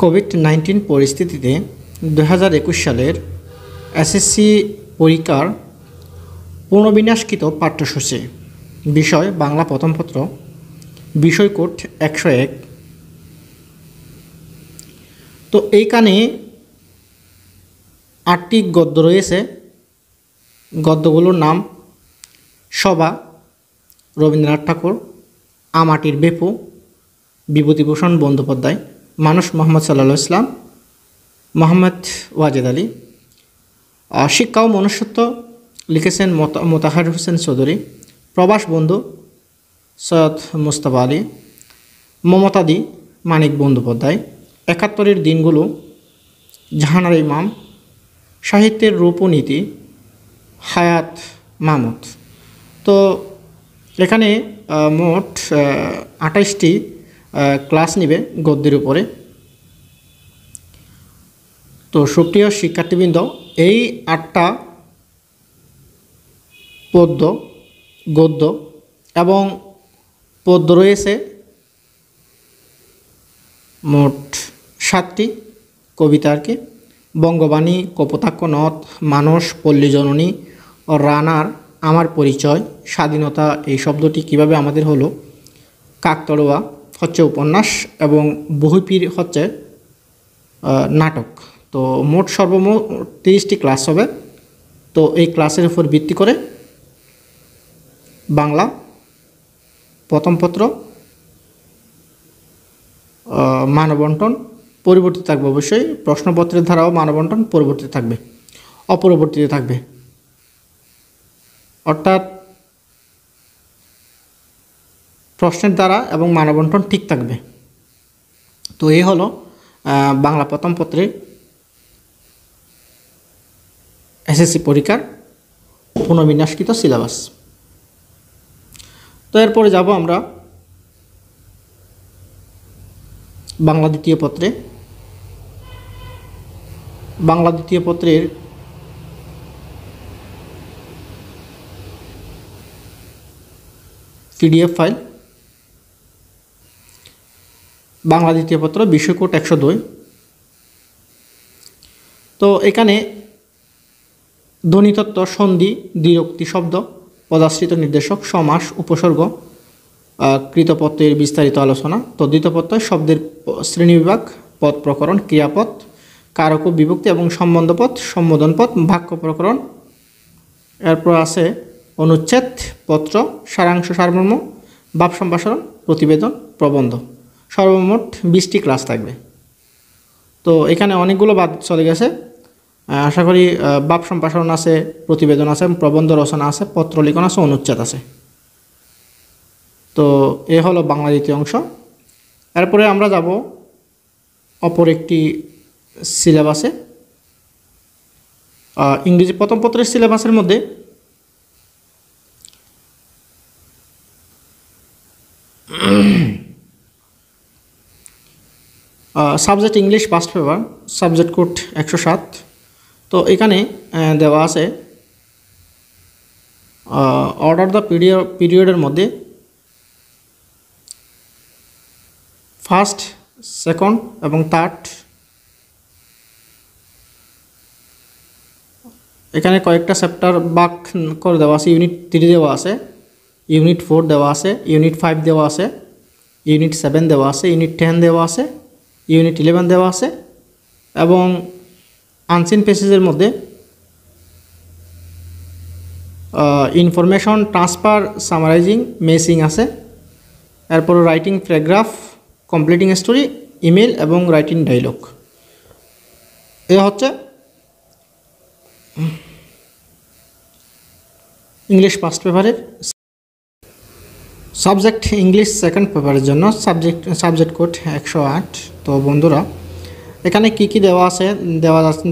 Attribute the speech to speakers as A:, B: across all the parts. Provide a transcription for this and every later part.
A: COVID-19 পরিস্থিতিতে 2021 সালের SSC পরীক্ষার পুনর্বিন্যাসকৃত পাঠ্যসূচি, বিষয় বাংলা প্রথম পত্র, বিষয় কোড 101। তো এইখানে 8টি গদ্য রয়েছে। গদ্যগুলোর নাম: সভা রবীন্দ্রনাথ ঠাকুর, আমাটির বেপু বিভূতিভূষণ বন্দ্যোপাধ্যায়, মানুষ মোহাম্মদ সাল্লাল্লাহু ইসলাম মোহাম্মদ ওয়াজেদ আলী। শিক্ষা ও মনুষ্যত্ব লিখেছেন মোতাহার হোসেন চৌধুরী। প্রবাস বন্ধু সৈয়দ মুস্তাফা আলী। মমতাদি মানিক বন্দ্যোপাধ্যায়। 71-এর দিনগুলো জাহানারা ইমাম। সাহিত্যের রূপ ও নীতি হায়াত মাহমুদ। তো এখানে মোট 28টি ক্লাস নিবে গদ্যের উপরে। তো সুপ্রিয় শিক্ষার্থীবৃন্দ, এই 8টা পদ্য, গদ্য এবং পদ্য রয়েছে মোট 7টি কবিতা আর কি: বঙ্গবাণী, কপোতাক্ষ নদ, মানস, পল্লী জননী, রানার, আমার পরিচয়, স্বাধীনতা এই শব্দটি কিভাবে আমাদের হলো, কাকতড়ুয়া হচ্ছে উপন্যাস এবং বহুপীর হচ্ছে নাটক। তো মোট সর্বমোট 30টি ক্লাস হবে। তো এই ক্লাসের উপর ভিত্তি করে বাংলা প্রথম পত্র মানবন্টন পরিবর্তিত থাকবে। অবশ্যই প্রশ্নপত্রের ধারাও মানবন্টন পরিবর্তিত থাকবে, অপরিবর্তিত থাকবে, অর্থাৎ প্রশ্নের দ্বারা এবং মানবন্টন ঠিক থাকবে। তো এই হলো বাংলা প্রথম পত্রের এসএসসি পরীক্ষার পুনর্বিন্যাসকৃত সিলেবাস। তো এরপরে যাব আমরা বাংলা দ্বিতীয় পত্রে। বাংলা দ্বিতীয় পত্রের পিডিএফ ফাইল, বাংলা দ্বিতীয় পত্র, বিষয় কোড 102। তো এখানে ধ্বনিতত্ত্ব, সন্ধি, দ্বিরক্তি শব্দ, পদাশ্রিত নির্দেশক, সমাস, উপসর্গ, কৃতপ্রত্যয়ের বিস্তারিত আলোচনা, তদ্ধিত প্রত্যয়, শব্দের শ্রেণীবিভাগ, পদ প্রকরণ, ক্রিয়াপদ, কারক ও বিভক্তি এবং সম্বন্ধপদ, সম্বোধনপদ, বাক্য প্রকরণ। এরপর আছে অনুচ্ছেদ, পত্র, সারাংশ, সারমর্ম, ভাব সম্প্রসারণ, প্রতিবেদন, প্রবন্ধ। সর্বমোট 20টি ক্লাস থাকবে। তো এখানে অনেকগুলো বাদ চলে গেছে। আশা করি ভাব সম্প্রসারণ আছে, প্রতিবেদন আছে, প্রবন্ধ রচনা আছে, পত্র লিখন আছে, অনুচ্ছেদ আছে। তো এ হলো বাংলা দ্বিতীয় অংশ। এরপরে আমরা যাব অপর একটি সিলেবাসে। ইংরেজি প্রথম পত্রের সিলেবাসের মধ্যে subject English first paper, subject code 107। তো এখানে দেওয়া আছে অর্ডার দ্য পিরিয়ডের মধ্যে ফার্স্ট, সেকেন্ড এবং থার্ড। এখানে কয়েকটা চ্যাপ্টার ভাগ করে দেওয়া আছে। ইউনিট 3 দেওয়া আছে, ইউনিট 4 দেওয়া আছে, ইউনিট 5 দেওয়া আছে, ইউনিট 7 দেওয়া আছে, ইউনিট 10 দেওয়া আছে, ইউনিট 11 দেওয়া আছে এবং আনসিন পেসেজের মধ্যে ইনফরমেশন ট্রান্সফার, সামারাইজিং, মেসিং আছে। এরপর writing paragraph, completing story, email এবং রাইটিং ডায়লগ। এ হচ্ছে ইংলিশ ফার্স্ট পেপারের সাবজেক্ট। ইংলিশ সেকেন্ড পেপারের জন্য সাবজেক্ট কোড 108। তো বন্ধুরা, এখানে কি কি দেওয়া আছে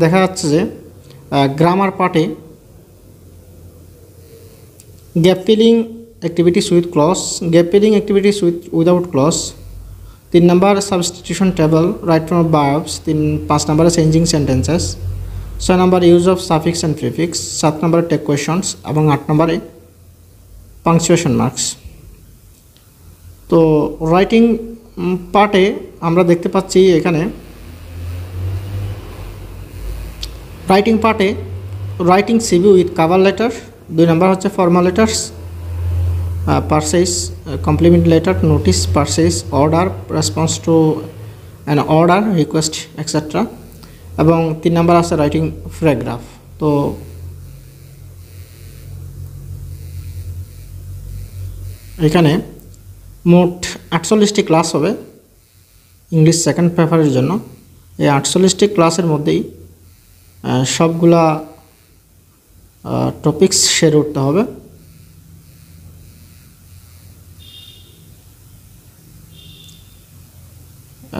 A: দেখা যাচ্ছে যে গ্রামার পার্টে gap filling activities with clause, gap filling activities without clause. 3 number substitution table, right from verbs. 5 নাম্বারে changing sentences. 6 number use of suffix and prefix. 7 নাম্বারে টেক কোয়েশনস এবং 8 নাম্বারে পাংচুয়েশন মার্কস। তো রাইটিং পার্টে আমরা দেখতে পাচ্ছি এখানে রাইটিং পার্টে writing CV with cover letter, 2 number হচ্ছে formal letters, purchase, complement letter, notice, purchase, order, response to an order, request etcetera, এবং 3 নাম্বার আছে রাইটিং প্যারাগ্রাফ। তো এখানে মোট 48টি ক্লাস হবে ইংলিশ সেকেন্ড পেপারের জন্য। এই 48টি ক্লাসের মধ্যেই সবগুলা টপিকস সেরে উঠতে হবে।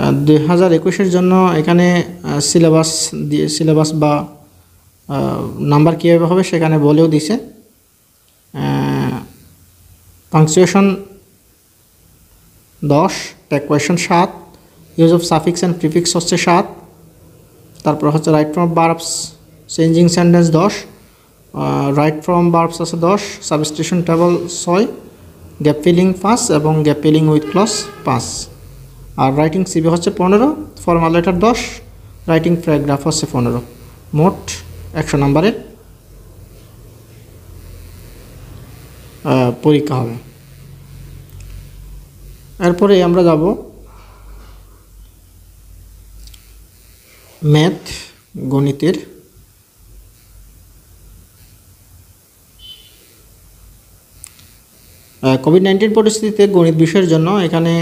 A: আহ, 2021-এর জন্য এখানে সিলেবাস বা নাম্বার কীভাবে হবে সেখানে বলেও দিছে। Punctuation 10, tag question 7, use of suffix and prefix হচ্ছে 7, তারপর হচ্ছে right from verbs changing sentence 10, right from verbs আছে 10, সাবস্টিটিউশন টেবল 6, গ্যাপ ফিলিং 5 এবং গ্যাপ ফিলিং উইথ ক্লজ 5। আর রাইটিং সিভি হচ্ছে 15, ফর্মাল লেটার 10, রাইটিং প্যারাগ্রাফ হচ্ছে 15। মোট 100 নাম্বারের পরীক্ষা হবে। এরপরে আমরা যাব ম্যাথ, গণিতের। কোভিড-19 পরিস্থিতিতে গণিত বিষয়ের জন্য এখানে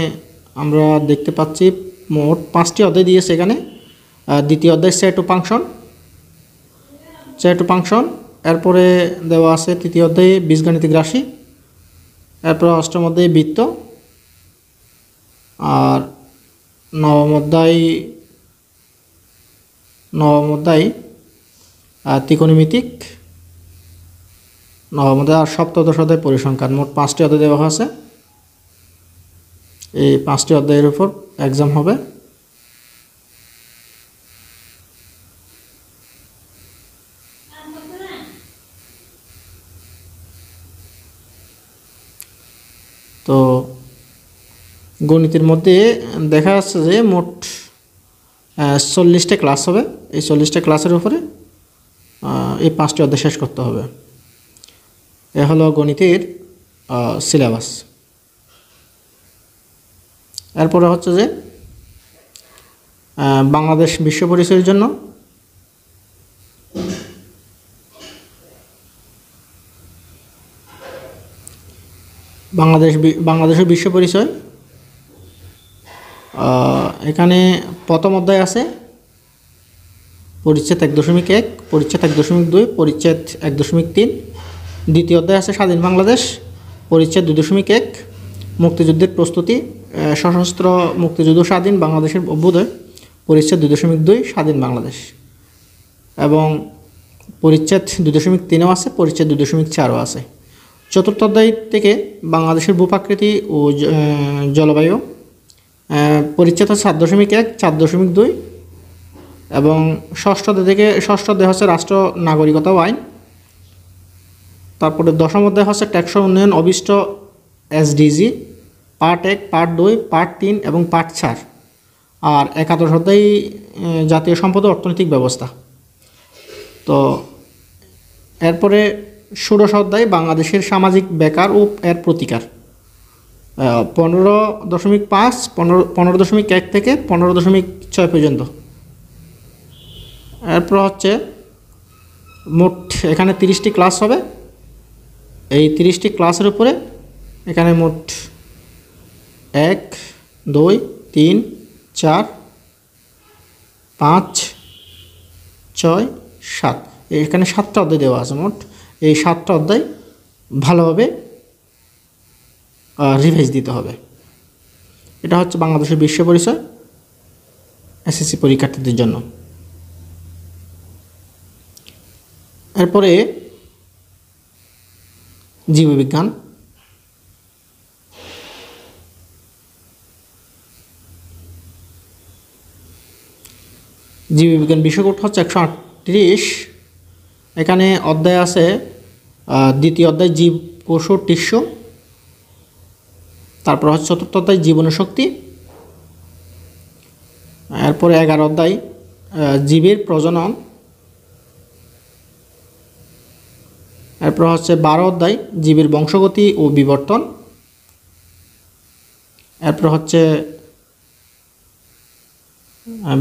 A: আমরা দেখতে পাচ্ছি মোট 5টি অধ্যায় দিয়েছে এখানে। দ্বিতীয় অধ্যায় সেট টু ফাংশন, এরপরে দেওয়া আছে তৃতীয় অধ্যায়ে বীজগণিতিক রাশি, এরপরে অষ্টম অধ্যায়ে বৃত্ত, আর নবম অধ্যায় ত্রিকোণমিতিক, নবম অধ্যায় আর সপ্তদশ অধ্যায় পরিসংখ্যান। মোট 5টি অধ্যায় দেওয়া আছে। এই 5টি অধ্যায়ের উপর এক্সাম হবে। তো গণিতের মধ্যে দেখা যাচ্ছে যে মোট 40টা ক্লাস হবে। এই 40টা ক্লাসের উপরে এই 5টি অধ্যায় শেষ করতে হবে। এ হলো গণিতের সিলেবাস। এরপরে হচ্ছে যে বাংলাদেশ বিশ্ব পরিচয়ের জন্য বাংলাদেশের বিশ্ব পরিচয়। এখানে প্রথম অধ্যায় আছে পরিচ্ছেদ 1.1, পরিচ্ছেদ 1.2, পরিচ্ছেদ 1.3। দ্বিতীয় অধ্যায় আছে স্বাধীন বাংলাদেশ, পরিচ্ছেদ 2.1, মুক্তিযুদ্ধের প্রস্তুতি, সশস্ত্র মুক্তিযুদ্ধ স্বাধীন বাংলাদেশের অভ্যুদয়, পরিচ্ছেদ 2.2, স্বাধীন বাংলাদেশ। এবং পরিচ্ছেদ 2.3ও আছে, পরিচ্ছেদ 2.4ও আছে। চতুর্থ অধ্যায় থেকে বাংলাদেশের ভূপ্রাকৃতি ও জলবায়ু, পরিচ্ছেদ হচ্ছে 7.1, 4.2। এবং ষষ্ঠ অধ্যায় হচ্ছে রাষ্ট্র নাগরিকতা ও আইন। তারপরে দশম অধ্যায় হচ্ছে টেকসই উন্নয়ন অভিষ্ট SDG, পার্ট 1, পার্ট 2, পার্ট 3 এবং পার্ট 4। আর একাদশ অধ্যায় জাতীয় সম্পদ ও অর্থনৈতিক ব্যবস্থা। তো এরপরে ষোড়শ অধ্যায় বাংলাদেশের সামাজিক বেকার ও এর প্রতিকার, 15.5, 15.1 থেকে 15.6 পর্যন্ত। এরপর হচ্ছে মোট এখানে 30টি ক্লাস হবে। এই 30টি ক্লাসের উপরে এখানে মোট 1, 2, 3, 4, 5, 6, 7, এখানে 7টা অধ্যায় দেওয়া আছে মোট। এই 7টা অধ্যায় ভালোভাবে রিভাইজ দিতে হবে। এটা হচ্ছে বাংলাদেশের বিশ্ব পরিচয় SSC পরীক্ষার্থীদের জন্য। এরপরে জীববিজ্ঞান। জীববিজ্ঞান বিষয়কোড হচ্ছে 138। এখানে অধ্যায় আছে দ্বিতীয় অধ্যায় জীব কোষ ও টিস্যু, তারপর হচ্ছে চতুর্থ অধ্যায় জীবনী শক্তি, এরপরে 11 অধ্যায় জীবের প্রজনন, এরপর হচ্ছে 12 অধ্যায় জীবের বংশগতি ও বিবর্তন। এরপর হচ্ছে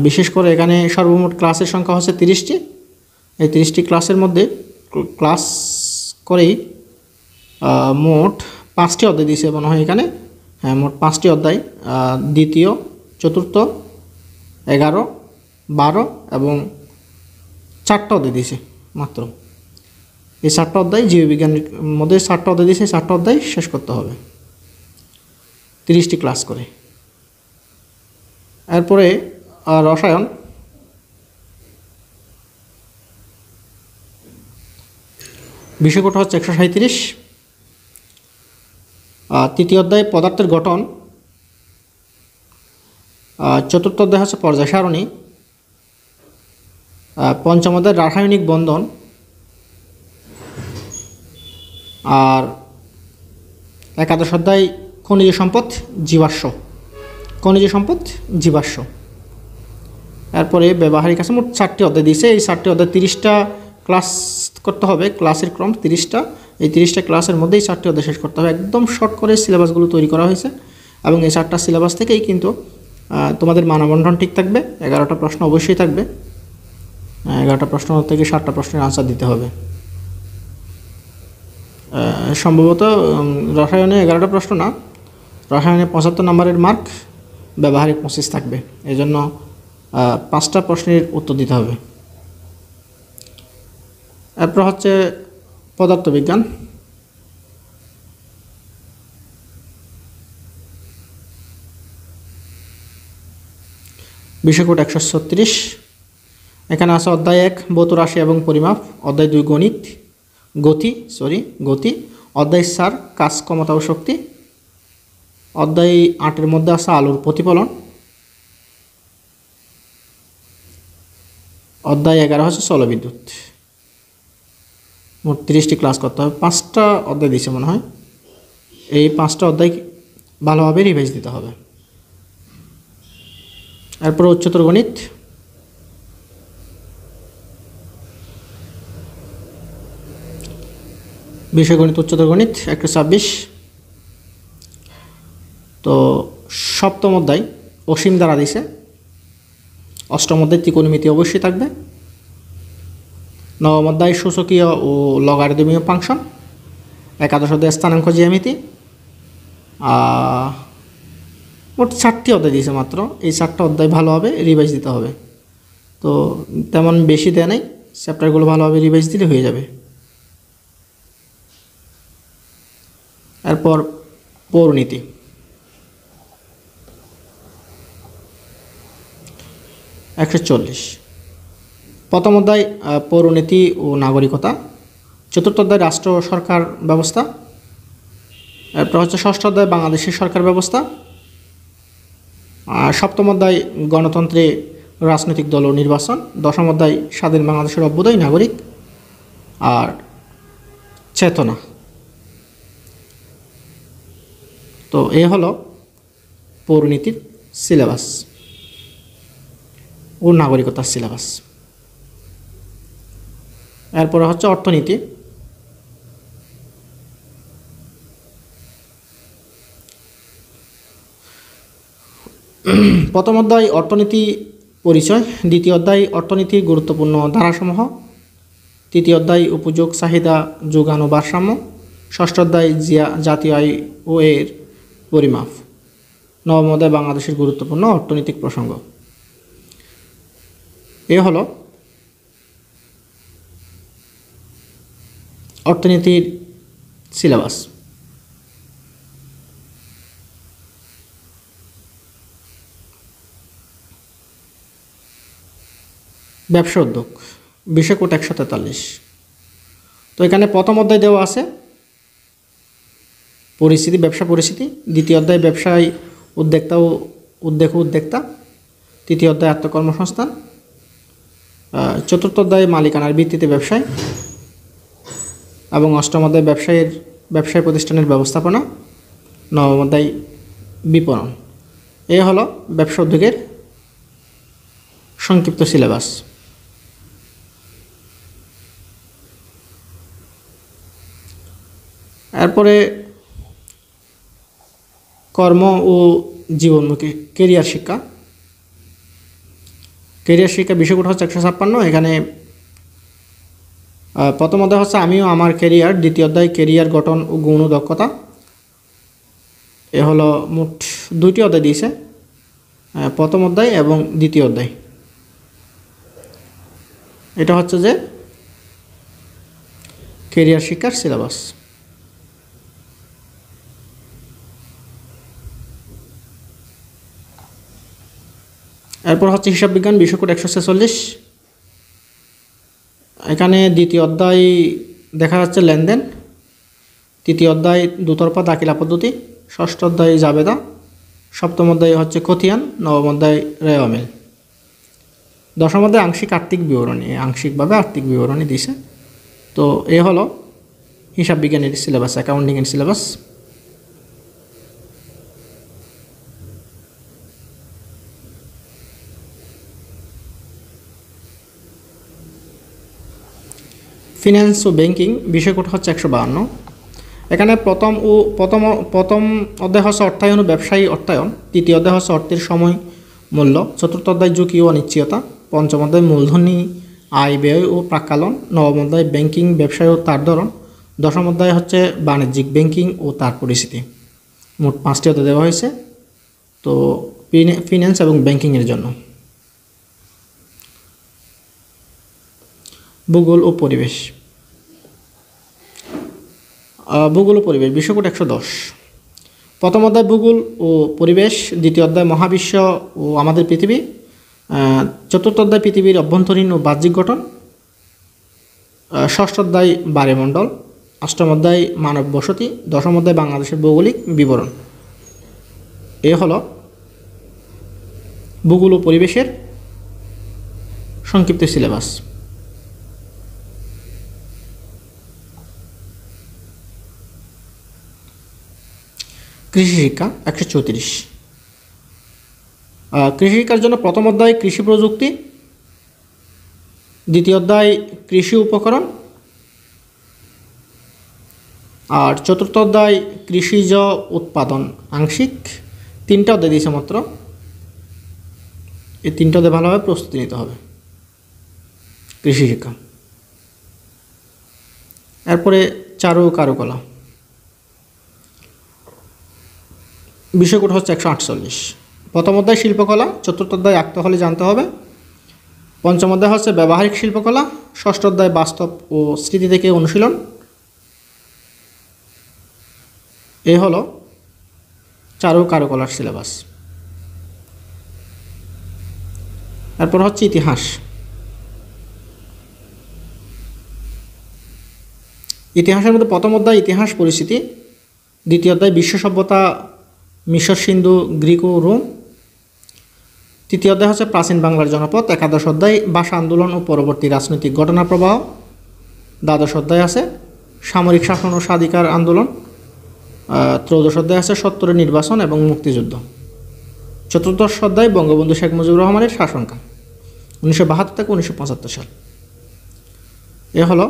A: বিশেষ করে এখানে সর্বমোট ক্লাসের সংখ্যা হচ্ছে 30টি। এই 30টি ক্লাসের মধ্যে ক্লাস করেই মোট 5টি অধ্যায় দিয়েছে মনে হয় এখানে। হ্যাঁ, মোট 5টি অধ্যায়, দ্বিতীয়, চতুর্থ, 11, 12 এবং 4টা অধ্যায় দিয়েছে মাত্র। এই 4টা অধ্যায় জীববিজ্ঞানের মধ্যে 4টা অধ্যায় দিয়েছে, 4টা অধ্যায় শেষ করতে হবে 30টি ক্লাস করে। এরপরে রসায়ন, বিষয়কোটা হচ্ছে 137। তৃতীয় অধ্যায় পদার্থের গঠন, চতুর্থ অধ্যায় হচ্ছে পর্যায় সারণী, পঞ্চম অধ্যায় রাসায়নিক বন্ধন, আর একাদশ অধ্যায় খনিজ সম্পদ জীবাশ্ম, খনিজ সম্পদ জীবাশ্ম। এরপরে ব্যবহারিক আছে, মোট 4টি অধ্যায় দিয়েছে। এই 4টি অধ্যায় 30টা ক্লাস করতে হবে, ক্লাসের ক্রম 30টা। এই 30টা ক্লাসের মধ্যেই 4টি অধ্যায় শেষ করতে হবে। একদম শর্ট করে সিলেবাসগুলো তৈরি করা হয়েছে এবং এই 4টা সিলেবাস থেকেই কিন্তু তোমাদের মানবন্ধন ঠিক থাকবে। 11টা প্রশ্ন অবশ্যই থাকবে। 11টা প্রশ্ন থেকে 7টা প্রশ্নের আনসার দিতে হবে। সম্ভবত রসায়নে 11টা প্রশ্ন না, রসায়নে 75 নম্বরের মার্ক, ব্যবহারিক 25 থাকবে। এই জন্য 5টা প্রশ্নের উত্তর দিতে হবে। এরপর হচ্ছে পদার্থবিজ্ঞান, বিষয়কোড 136। এখানে আছে অধ্যায় 1 ভৌত রাশি এবং পরিমাপ, অধ্যায় 2 গতি, অধ্যায় 4 কাজ, ক্ষমতা ও শক্তি, অধ্যায় 8-এর মধ্যে আছে আলোর প্রতিফলন, অধ্যায় 11 হচ্ছে স্থলবিদ্যুৎ। মোট 30টি ক্লাস করতে হবে। 5টা অধ্যায় দিয়েছে মনে হয়। এই 5টা অধ্যায় ভালোভাবে রিভাইজ দিতে হবে। এরপর উচ্চতর গণিত, বিষয় গণিত, উচ্চতর গণিত 126। তো সপ্তম অধ্যায় অসীম দ্বারা দিছে। অষ্টম অধ্যায় ত্রিকোণমিতি অবশ্যই থাকবে। নবম অধ্যায় সূচকীয় ও লগারিদমীয় ফাংশন। একাদশ অধ্যায় স্থানাঙ্ক জ্যামিতি। মোট 4টি অধ্যায় দিয়েছে মাত্র। এই 4টা অধ্যায় ভালোভাবে রিভাইজ দিতে হবে। তো তেমন বেশি দেয় নাই, চ্যাপ্টারগুলো ভালোভাবে রিভাইজ দিলে হয়ে যাবে। এরপর পৌরনীতি, প্রথম অধ্যায় পৌরনীতি ও নাগরিকতা, চতুর্থ অধ্যায় রাষ্ট্র সরকার ব্যবস্থা, এরপর হচ্ছে ষষ্ঠ অধ্যায় বাংলাদেশের সরকার ব্যবস্থা, সপ্তম অধ্যায় গণতন্ত্রে রাজনৈতিক দল ও নির্বাচন, দশম অধ্যায় স্বাধীন বাংলাদেশের অভ্যুদয় নাগরিক, আর চেতনা। তো এ হলো পৌরনীতির সিলেবাস ও নাগরিকতার সিলেবাস। এরপরে হচ্ছে অর্থনীতি, প্রথম অধ্যায় অর্থনীতি পরিচয়, দ্বিতীয় অধ্যায় অর্থনীতির গুরুত্বপূর্ণ ধারাসমূহ, তৃতীয় অধ্যায় উপযোগ চাহিদা যোগান ও ভারসাম্য, ষষ্ঠ অধ্যায় জাতীয় আয় ও এর পরিমাপ, নবম অধ্যায় বাংলাদেশের গুরুত্বপূর্ণ অর্থনৈতিক প্রসঙ্গ। এ হলো অর্থনীতির সিলেবাস। ব্যবসা উদ্যোগ, বিষয়কোড 143। তো এখানে প্রথম অধ্যায় দেওয়া আছে পরিস্থিতি, ব্যবসা পরিস্থিতি, দ্বিতীয় অধ্যায় ব্যবসায় উদ্যোক্তা ও উদ্যোক্তা, তৃতীয় অধ্যায় আত্মকর্মসংস্থান, চতুর্থ অধ্যায় মালিকানার ভিত্তিতে ব্যবসায় এবং অষ্টম অধ্যায় ব্যবসায় প্রতিষ্ঠানের ব্যবস্থাপনা, নবম অধ্যায় বিপণন। এ হলো ব্যবসা উদ্যোগের সংক্ষিপ্ত সিলেবাস। এরপরে কর্ম ও জীবনমুখী কেরিয়ার শিক্ষা। কেরিয়ার শিক্ষা বিষয়গুলো হচ্ছে 156। এখানে প্রথম অধ্যায় হচ্ছে আমিও আমার কেরিয়ার, দ্বিতীয় অধ্যায় কেরিয়ার গঠন ও গৌণ দক্ষতা। এ হলো মোট 2টি অধ্যায় দিয়েছে, প্রথম অধ্যায় এবং দ্বিতীয় অধ্যায়। এটা হচ্ছে যে কেরিয়ার শিক্ষার সিলেবাস। এরপর হচ্ছে হিসাব বিজ্ঞান, বিষয় কোড 146। এখানে দ্বিতীয় অধ্যায় দেখা যাচ্ছে লেনদেন, তৃতীয় অধ্যায় দুতরফা দাখিলা পদ্ধতি, ষষ্ঠ অধ্যায় জাবেদা, সপ্তম অধ্যায় হচ্ছে খতিয়ান, নবম অধ্যায় রেওয়া মিল, দশম অধ্যায় আংশিক আর্থিক বিবরণী, আংশিকভাবে আর্থিক বিবরণী দিছে। তো এ হলো হিসাব বিজ্ঞানের সিলেবাস, অ্যাকাউন্টিংয়ের সিলেবাস। ফিন্যান্স ও ব্যাংকিং, বিষয় কোড হচ্ছে 152। এখানে প্রথম অধ্যায় হচ্ছে অর্থায়ন ও ব্যবসায়ী অর্থায়ন, তৃতীয় অধ্যায় হচ্ছে অর্থের সময় মূল্য, চতুর্থ অধ্যায় ঝুঁকি ও অনিশ্চয়তা, পঞ্চম অধ্যায় মূলধনী আয় ব্যয় ও প্রাক্কালন, নবম অধ্যায় ব্যাংকিং ব্যবসায় ও তার ধরন, দশম অধ্যায় হচ্ছে বাণিজ্যিক ব্যাংকিং ও তার পরিস্থিতি। মোট 5টি অধ্যায় দেওয়া হয়েছে তো ফিন্যান্স এবং ব্যাংকিংয়ের জন্য। ভূগোল ও পরিবেশ, ভূগোল ও পরিবেশ, বিষয় কোড 110। প্রথম অধ্যায় ভূগোল ও পরিবেশ, দ্বিতীয় অধ্যায় মহাবিশ্ব ও আমাদের পৃথিবী, চতুর্থ অধ্যায় পৃথিবীর অভ্যন্তরীণ ও বাহ্যিক গঠন, ষষ্ঠ অধ্যায় বায়ুমণ্ডল, অষ্টম অধ্যায় মানব বসতি, দশম অধ্যায় বাংলাদেশের ভৌগোলিক বিবরণ। এ হলো ভূগোল ও পরিবেশের সংক্ষিপ্ত সিলেবাস। কৃষি শিক্ষা 134। কৃষি শিক্ষার জন্য প্রথম অধ্যায় কৃষি প্রযুক্তি, দ্বিতীয় অধ্যায় কৃষি উপকরণ, আর চতুর্থ অধ্যায় কৃষিজ উৎপাদন আংশিক। 3টা অধ্যায় দিয়েছে মাত্র, এই 3টা অধ্যায় ভালোভাবে প্রস্তুতি নিতে হবে কৃষি শিক্ষা। এরপরে চারু ও কারুকলা, বিষয় কোড হচ্ছে 148। প্রথম অধ্যায় শিল্পকলা, চতুর্থ অধ্যায় আঁকতে হলে জানতে হবে, পঞ্চম অধ্যায় হচ্ছে ব্যবহারিক শিল্পকলা, ষষ্ঠ অধ্যায় বাস্তব ও স্মৃতি থেকে অনুশীলন। এ হলো চারু কারুকলার সিলেবাস। এরপর হচ্ছে ইতিহাস। ইতিহাসের মধ্যে প্রথম অধ্যায় ইতিহাস পরিস্থিতি, দ্বিতীয় অধ্যায় বিশ্ব সভ্যতা মিশর সিন্ধু গ্রিক ও রোম, তৃতীয় অধ্যায় হচ্ছে প্রাচীন বাংলার জনপদ, একাদশ অধ্যায় ভাষা আন্দোলন ও পরবর্তী রাজনৈতিক ঘটনা প্রবাহ, দ্বাদশ অধ্যায় আছে সামরিক শাসন ও স্বাধিকার আন্দোলন, ত্রয়োদশ অধ্যায় আছে সত্তরের নির্বাচন এবং মুক্তিযুদ্ধ, চতুর্দশ অধ্যায় বঙ্গবন্ধু শেখ মুজিবুর রহমানের শাসনকাল 1972 থেকে 1975 সাল। এ হলো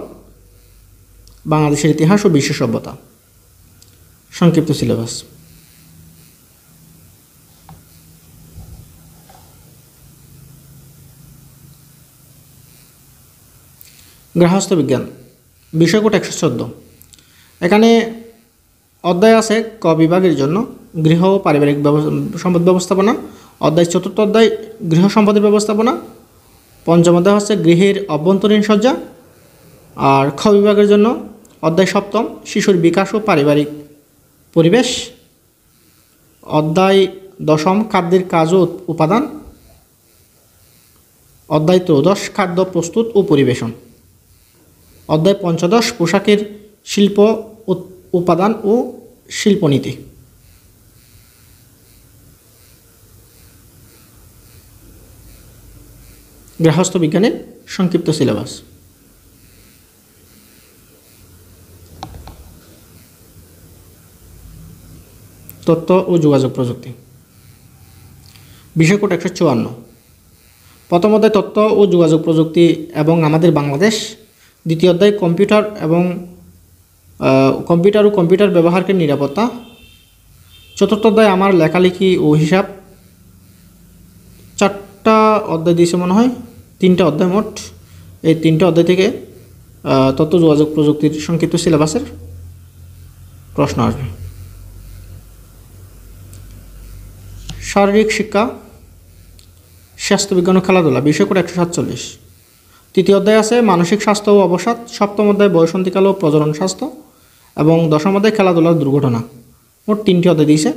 A: বাংলাদেশের ইতিহাস ও বিশ্ব সভ্যতা সংক্ষিপ্ত সিলেবাস। গৃহস্থ বিজ্ঞান, বিষয় কোড 114। এখানে অধ্যায় আছে ক বিভাগের জন্য গৃহ ও পারিবারিক সম্পদ ব্যবস্থাপনা, অধ্যায় চতুর্থ অধ্যায় গৃহ সম্পদের ব্যবস্থাপনা, পঞ্চম অধ্যায় হচ্ছে গৃহের অভ্যন্তরীণ সজ্জা, আর খ বিভাগের জন্য অধ্যায় সপ্তম শিশুর বিকাশ ও পারিবারিক পরিবেশ, অধ্যায় দশম খাদ্যের কাজ ও উপাদান, অধ্যায় ত্রয়োদশ খাদ্য প্রস্তুত ও পরিবেশন, অধ্যায় পঞ্চদশ পোশাকের শিল্প উপাদান ও শিল্পনীতি। গৃহস্থ বিজ্ঞানের সংক্ষিপ্ত সিলেবাস। তথ্য ও যোগাযোগ প্রযুক্তি, বিষয় কোড 154। প্রথম অধ্যায় তথ্য ও যোগাযোগ প্রযুক্তি এবং আমাদের বাংলাদেশ, দ্বিতীয় অধ্যায় কম্পিউটার এবং কম্পিউটার ও কম্পিউটার ব্যবহারকারীর নিরাপত্তা। চতুর্থ অধ্যায় আমার লেখালেখি ও হিসাব। 4টা অধ্যায় দিয়েছে মনে হয়, 3টা অধ্যায় মোট। এই 3টা অধ্যায় থেকে তথ্য যোগাযোগ প্রযুক্তির সংক্ষিপ্ত সিলেবাসের প্রশ্ন আসবে। শারীরিক শিক্ষা, স্বাস্থ্যবিজ্ঞান ও খেলাধুলা, বিষয় কোড 147। তৃতীয় অধ্যায় আছে মানসিক স্বাস্থ্য ও অবসাদ। সপ্তম অধ্যায় বয়সন্ধিকাল ও প্রজনন স্বাস্থ্য এবং দশম অধ্যায় খেলাধুলার দুর্ঘটনা। মোট 3টি অধ্যায় দিয়েছে,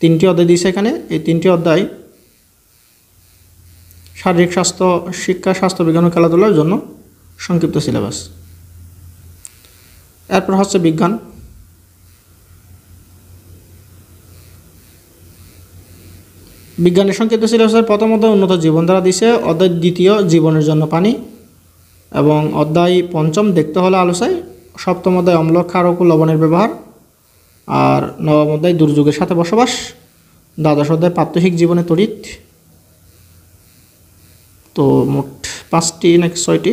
A: 3টি অধ্যায় দিয়েছে এখানে। এই 3টি অধ্যায় শারীরিক স্বাস্থ্য শিক্ষা, স্বাস্থ্যবিজ্ঞান ও খেলাধুলার জন্য সংক্ষিপ্ত সিলেবাস। এরপর হচ্ছে বিজ্ঞান। বিজ্ঞানের সংক্ষিপ্ত সিলেবাসের প্রথম অধ্যায় উন্নত জীবনধারা দিছে, অধ্যায় দ্বিতীয় জীবনের জন্য পানি এবং অধ্যায় পঞ্চম দেখতে হলে আলোচায়। সপ্তম অধ্যায় অম্ল, ক্ষারক ও লবণের ব্যবহার। আর নবম অধ্যায় দুর্যোগের সাথে বসবাস। দ্বাদশ অধ্যায় প্রাত্যহিক জীবনে তড়িৎ। তো মোট 5টি নাকি 6টি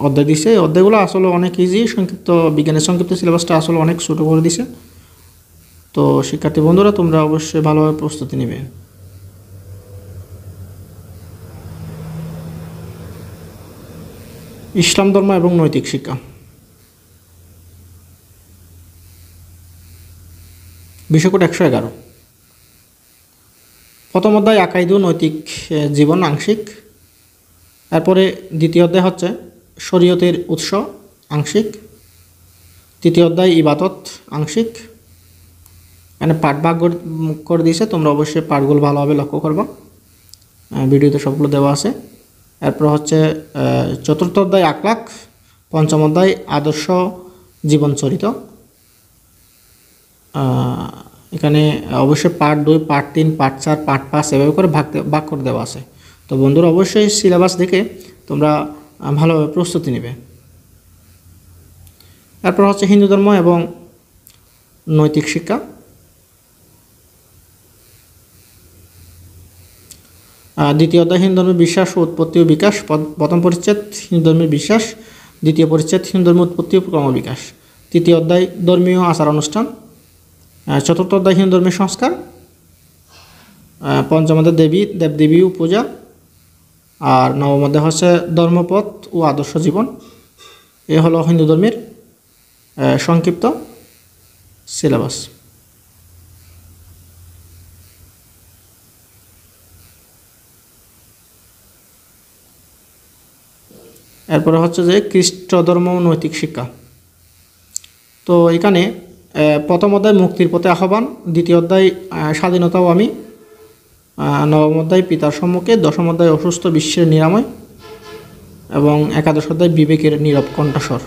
A: অধ্যায় দিছে। অধ্যায়গুলো আসলে অনেক ইজি, সংক্ষিপ্ত বিজ্ঞানের সংক্ষিপ্ত সিলেবাসটা আসলে অনেক ছোটো করে দিছে। তো শিক্ষার্থী বন্ধুরা, তোমরা অবশ্যই ভালোভাবে প্রস্তুতি নেবে। ইসলাম ধর্ম এবং নৈতিক শিক্ষা, বিষয় কোড 111। প্রথম অধ্যায় আকাইদু, নৈতিক জীবন আংশিক। এরপরে দ্বিতীয় অধ্যায় হচ্ছে শরীয়তের উৎস আংশিক। তৃতীয় অধ্যায় ইবাদত আংশিক। এখানে পাঠ ভাগ করে দিয়েছে, তোমরা অবশ্যই পাঠগুলো ভালোভাবে লক্ষ্য করবা, ভিডিওতে সবগুলো দেওয়া আছে। এরপর হচ্ছে চতুর্থ অধ্যায় আখলাক। পঞ্চম অধ্যায় আদর্শ জীবনচরিত। এখানে অবশ্যই পার্ট 2, পার্ট 3, পার্ট 4, পার্ট 5 এভাবে করে ভাগ করে দেওয়া আছে। তো বন্ধুরা, অবশ্যই সিলেবাস দেখে তোমরা ভালোভাবে প্রস্তুতি নেবে। এরপর হচ্ছে হিন্দু ধর্ম এবং নৈতিক শিক্ষা। দ্বিতীয় অধ্যায় হিন্দু ধর্মের বিশ্বাস ও উৎপত্তি ও বিকাশ। প্রথম পরিচ্ছেদ হিন্দু ধর্মের বিশ্বাস। দ্বিতীয় পরিচ্ছেদ হিন্দু ধর্মের উৎপত্তি ও ক্রমবিকাশ। তৃতীয় অধ্যায় ধর্মীয় আচার অনুষ্ঠান। চতুর্থ অধ্যায় হিন্দু ধর্মের সংস্কার। পঞ্চম অধ্যায় দেবদেবী ও পূজা। আর নবম অধ্যায় হচ্ছে ধর্মপথ ও আদর্শ জীবন। এ হলো হিন্দু ধর্মের সংক্ষিপ্ত সিলেবাস। এরপরে হচ্ছে যে খ্রিস্ট ধর্ম ও নৈতিক শিক্ষা। তো এখানে প্রথম অধ্যায় মুক্তির পথে আহ্বান। দ্বিতীয় অধ্যায় স্বাধীনতা ও আমি। নবম অধ্যায় পিতার সম্মুখে। দশম অধ্যায় অসুস্থ বিশ্বের নিরাময় এবং একাদশ অধ্যায় বিবেকের নীরব কণ্ঠস্বর।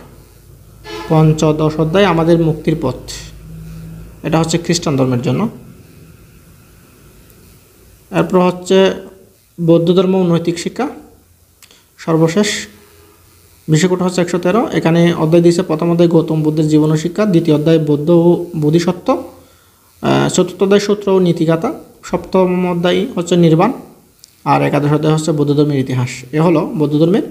A: পঞ্চদশ অধ্যায় আমাদের মুক্তির পথ। এটা হচ্ছে খ্রিস্টান ধর্মের জন্য। এরপর হচ্ছে বৌদ্ধ ধর্ম ও নৈতিক শিক্ষা, সর্বশেষ। বিষয় কোড হচ্ছে 113। এখানে অধ্যায় দিয়েছে প্রথম অধ্যায় গৌতম বুদ্ধের জীবন ও শিক্ষা। দ্বিতীয় অধ্যায় বৌদ্ধ ও বোধিসত্ত্ব। চতুর্থ অধ্যায় সূত্র ও নীতিগাথা। সপ্তম অধ্যায় হচ্ছে নির্বাণ। আর একাদশ অধ্যায় হচ্ছে বৌদ্ধ ধর্মের ইতিহাস। এ হলো বৌদ্ধ ধর্মের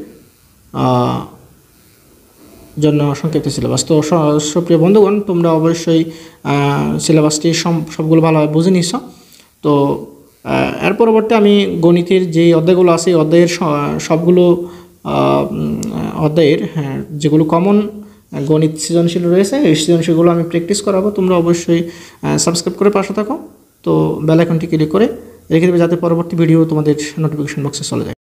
A: জন্য সংক্ষিপ্ত সিলেবাস। তো সুপ্রিয় বন্ধুগণ, তোমরা অবশ্যই সিলেবাসটি সবগুলো ভালোভাবে বুঝে নিচ্ছ। তো এর পরবর্তী আমি গণিতের যে অধ্যায়গুলো আছে এই অধ্যায়ের সবগুলো অধ্যায়ের যেগুলো কমন গণিত সৃজনশীল রয়েছে এই সৃজনশীলগুলো আমি প্র্যাকটিস করাবো। তোমরা অবশ্যই সাবস্ক্রাইব করে পাশে থাকো। তো বেল আইকনটি ক্লিক করে রেখে দেবে যাতে পরবর্তী ভিডিও তোমাদের নোটিফিকেশন বক্সে চলে যায়।